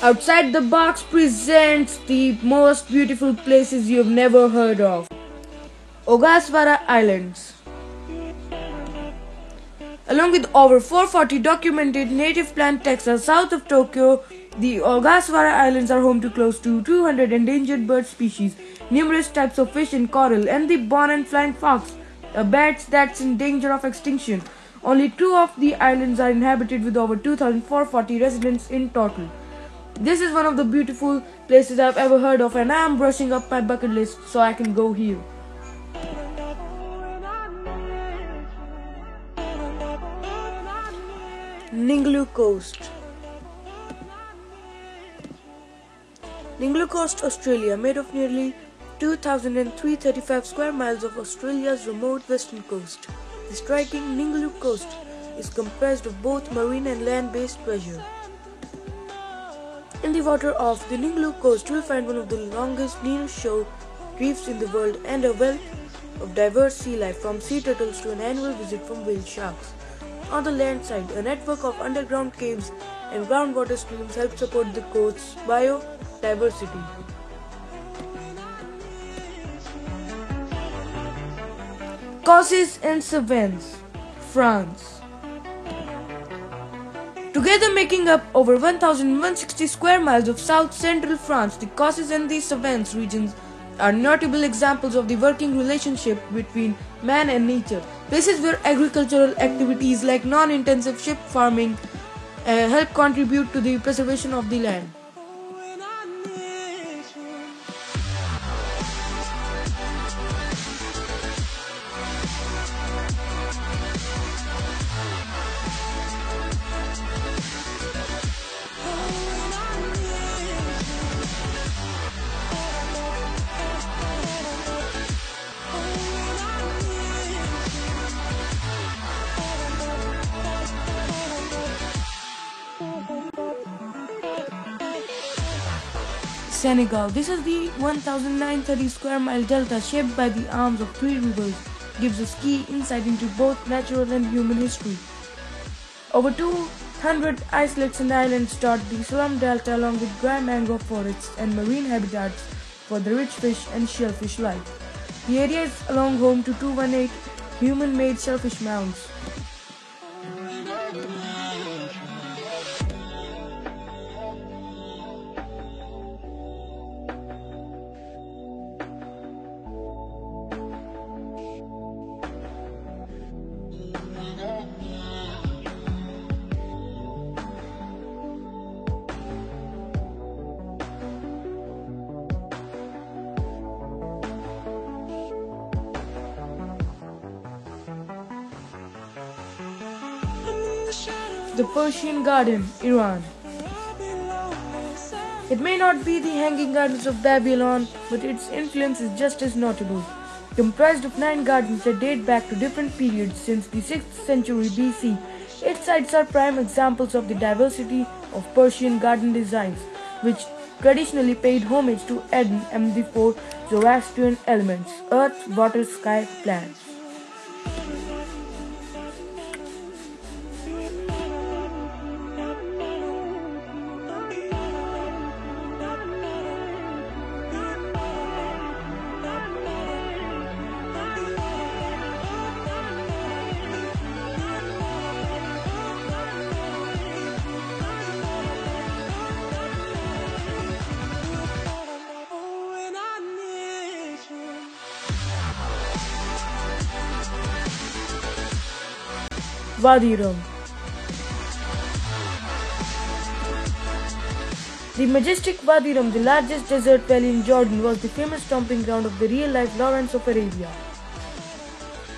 Outside the Box presents the most beautiful places you've never heard of. Ogasawara Islands. Along with over 440 documented native plant taxa south of Tokyo, the Ogasawara Islands are home to close to 200 endangered bird species, numerous types of fish and coral, and the Bon and flying fox, a bat that's in danger of extinction. Only two of the islands are inhabited with over 2,440 residents in total. This is one of the beautiful places I've ever heard of, and I am brushing up my bucket list so I can go here. Ningaloo Coast. Ningaloo Coast, Australia, made of nearly 2,335 square miles of Australia's remote western coast. The striking Ningaloo Coast is comprised of both marine and land-based pleasure. In the water of the Ningaloo Coast, you will find one of the longest near-shore reefs in the world and a wealth of diverse sea life, from sea turtles to an annual visit from whale sharks. On the land side, a network of underground caves and groundwater streams help support the coast's biodiversity. Causes and Savans, France. Together making up over 1,160 square miles of south-central France, the Causes and the Savans regions are notable examples of the working relationship between man and nature. Places where agricultural activities like non-intensive sheep farming help contribute to the preservation of the land. Senegal. This is the 1,930 square mile delta shaped by the arms of three rivers, gives us key insight into both natural and human history. Over 200 islets and islands dot the Slum Delta, along with dry mangrove forests and marine habitats for the rich fish and shellfish life. The area is along home to 218 human-made shellfish mounds. The Persian Garden, Iran. It may not be the Hanging Gardens of Babylon, but its influence is just as notable. Comprised of 9 gardens that date back to different periods since the 6th century BC, its sites are prime examples of the diversity of Persian garden designs, which traditionally paid homage to Eden and the 4 Zoroastrian elements: earth, water, sky, plants. Wadi Rum. The majestic Wadi Rum, the largest desert valley in Jordan, was the famous stomping ground of the real-life Lawrence of Arabia.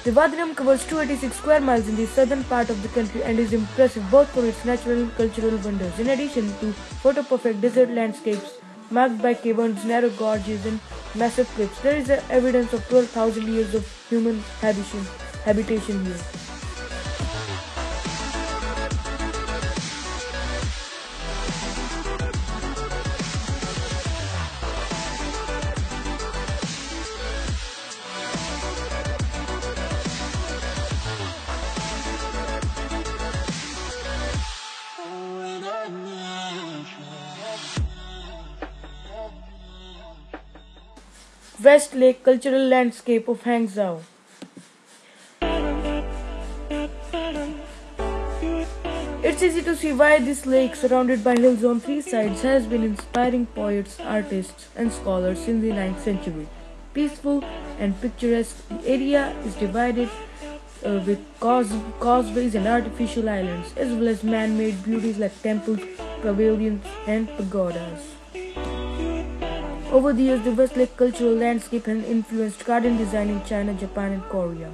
The Wadi Rum covers 286 square miles in the southern part of the country and is impressive both for its natural and cultural wonders. In addition to photo-perfect desert landscapes marked by caverns, narrow gorges, and massive cliffs, there is evidence of 12,000 years of human habitation here. West Lake Cultural Landscape of Hangzhou. It's easy to see why this lake, surrounded by hills on three sides, has been inspiring poets, artists, and scholars since the 9th century. Peaceful and picturesque, the area is divided with causeways and artificial islands, as well as man made beauties like temples, pavilions, and pagodas. Over the years, the Westlake cultural landscape has influenced garden design in China, Japan, and Korea.